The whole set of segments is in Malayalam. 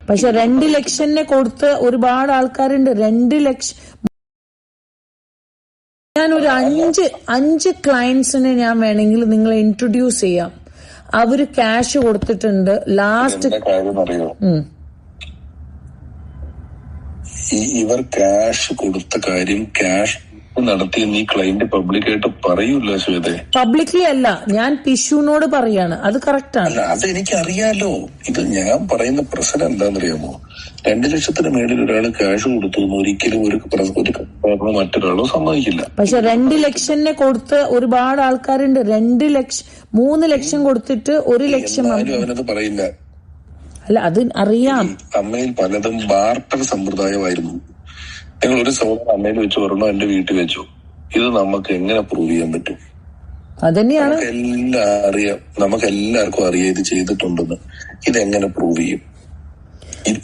പക്ഷെ 2 ലക്ഷത്തിന് കൊടുത്ത് ഒരുപാട് ആൾക്കാരുണ്ട്. 2 ലക്ഷം. ഞാനൊരു 5 ക്ലയൻസിനെ ഞാൻ വേണമെങ്കിൽ നിങ്ങളെ ഇൻട്രൊഡ്യൂസ് ചെയ്യാം. അവര് ക്യാഷ് കൊടുത്തിട്ടുണ്ട്. ലാസ്റ്റ് ഇവർ ക്യാഷ് കൊടുത്ത കാര്യം ക്യാഷ് നടത്തിയ നീ ക്ലയന്റ് പബ്ലിക്കായിട്ട് പറയൂല്ലോ ശ്വേത. പബ്ലിക്ലി അല്ല, ഞാൻ പിഷുവിനോട് പറയാണ്. അത് കറക്റ്റാണ്. അല്ല, അത് എനിക്കറിയാലോ. ഇത് ഞാൻ പറയുന്ന പ്രശ്നം എന്താണെന്നറിയാമോ? 2 ലക്ഷത്തിന് മേളിൽ ഒരാൾ ക്യാഷ് കൊടുത്തു ഒരിക്കലും ഒരു മറ്റൊരാളോ സമ്മതിക്കില്ല. പക്ഷെ 2 ലക്ഷത്തിന് കൊടുത്ത് ഒരുപാട് ആൾക്കാരുണ്ട്. 2 ലക്ഷം 3 ലക്ഷം കൊടുത്തിട്ട് 1 ലക്ഷം അവനത് പറയില്ല. അല്ല, അത് അറിയാം. അമ്മയിൽ പലതും ബാർട്ടർ സമ്പ്രദായമായിരുന്നു. നിങ്ങൾ ഒരു സഹോദരൻ അമ്മയിൽ വെച്ച് ഒരെണ്ണം എന്റെ വീട്ടിൽ വെച്ചു. ഇത് നമുക്ക് എങ്ങനെ പ്രൂവ് ചെയ്യാൻ പറ്റും? അതന്നെയാണ് നമുക്ക് എല്ലാവർക്കും അറിയാം ഇത് ചെയ്തിട്ടുണ്ടെന്ന്. ഇതെങ്ങനെ പ്രൂവ് ചെയ്യും?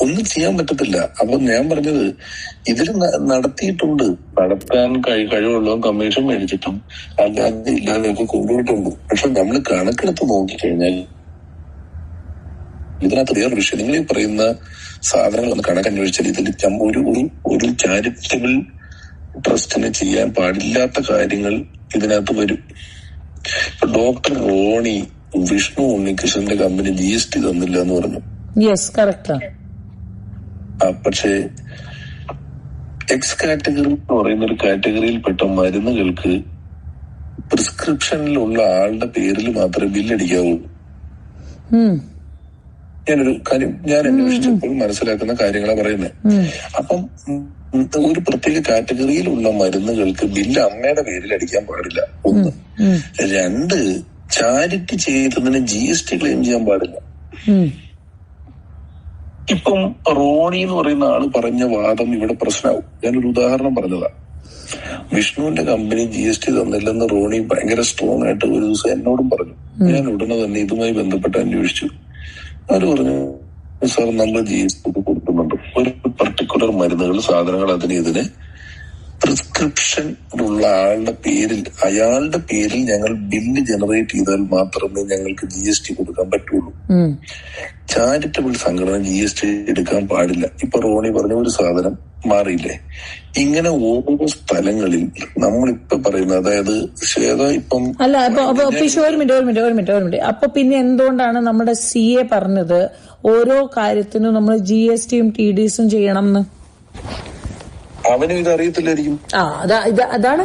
ഒന്നും ചെയ്യാൻ പറ്റത്തില്ല. അപ്പൊ ഞാൻ പറഞ്ഞത് ഇതിൽ നടത്തിയിട്ടുണ്ട്. നടത്താൻ കഴിവുള്ളതും കമ്മീഷൻ മേടിച്ചിട്ടും അല്ലാതെ ഇല്ലാതെയൊക്കെ കൊണ്ടുപോയിട്ടുണ്ട്. പക്ഷെ നമ്മൾ കണക്കെടുത്ത് നോക്കിക്കഴിഞ്ഞാൽ ഇതിനകത്ത് വേറൊരു വിഷയം. നിങ്ങൾ ഈ പറയുന്ന സാധനങ്ങൾ ഒന്ന് കണക്കന്വേഷിച്ചാൽ ഇതിൽ ഒരു ചാരിറ്റബിൾ ട്രസ്റ്റിന് ചെയ്യാൻ പാടില്ലാത്ത കാര്യങ്ങൾ ഇതിനകത്ത് വരും. ഇപ്പൊ ഡോക്ടർ റോണി വിഷ്ണു ഉണ്ണികൃഷ്ണന്റെ കമ്പനി GST തന്നില്ല എന്ന് പറഞ്ഞു. പക്ഷേ എക്സ് കാറ്റഗറി എന്ന് പറയുന്ന ഒരു കാറ്റഗറിയിൽപ്പെട്ട മരുന്നുകൾക്ക് പ്രിസ്ക്രിപ്ഷനിലുള്ള ആളുടെ പേരിൽ മാത്രമേ ബില്ലടിക്കാവൂ. ഞാനൊരു കാര്യം ഞാൻ അന്വേഷിച്ചപ്പോൾ മനസ്സിലാക്കുന്ന കാര്യങ്ങളാണ് പറയുന്നത്. അപ്പം ഒരു പ്രത്യേക കാറ്റഗറിയിലുള്ള മരുന്നുകൾക്ക് ബില്ല് അമ്മയുടെ പേരിൽ അടിക്കാൻ പാടില്ല. 1. 2, ചാരിറ്റി ചെയ്തതിന് GST ക്ലെയിം ചെയ്യാൻ പാടില്ല. ഇപ്പം റോണി എന്ന് പറയുന്ന ആള് പറഞ്ഞ വാദം ഇവിടെ പ്രശ്നമാവും. ഞാനൊരു ഉദാഹരണം പറഞ്ഞതാ. വിഷ്ണുവിന്റെ കമ്പനി GST തന്നില്ലെന്ന് റോണി ഭയങ്കര സ്ട്രോങ് ആയിട്ട് ഒരു ദിവസം എന്നോടും പറഞ്ഞു. ഞാൻ ഉടനെ തന്നെ ഇതുമായി ബന്ധപ്പെട്ട് അന്വേഷിച്ചു. അവര് പറഞ്ഞു, സാർ നമ്മൾ GST കൊടുക്കുന്നുണ്ട്. ഒരു പർട്ടിക്കുലർ മരുന്നുകൾ, സാധനങ്ങൾ, ഇതിന് പ്രിസ്ക്രിപ്ഷൻ ഉള്ള അയാളുടെ പേരിൽ ഞങ്ങൾ ബില്ല് ജനറേറ്റ് ചെയ്താൽ മാത്രമേ ഞങ്ങൾക്ക് GST കൊടുക്കാൻ പറ്റുള്ളൂ. ചാരിറ്റബിൾ സംഘടന GST എടുക്കാൻ പാടില്ല. ഇപ്പൊ റോണി പറഞ്ഞ ഒരു സാധനം മാറിയില്ലേ? ഇങ്ങനെ ഓരോ സ്ഥലങ്ങളിൽ നമ്മളിപ്പൊ പറയുന്നത്, അതായത് ശ്വേത ഇപ്പം അല്ല, ഒരു മിനിറ്റ്. അപ്പൊ പിന്നെ എന്തുകൊണ്ടാണ് നമ്മുടെ CA പറഞ്ഞത് ഓരോ കാര്യത്തിനും നമ്മൾ GSTയും TDSും ചെയ്യണം എന്ന്? അവനും ഇത് അറിയത്തില്ലായിരിക്കും. അതാണ്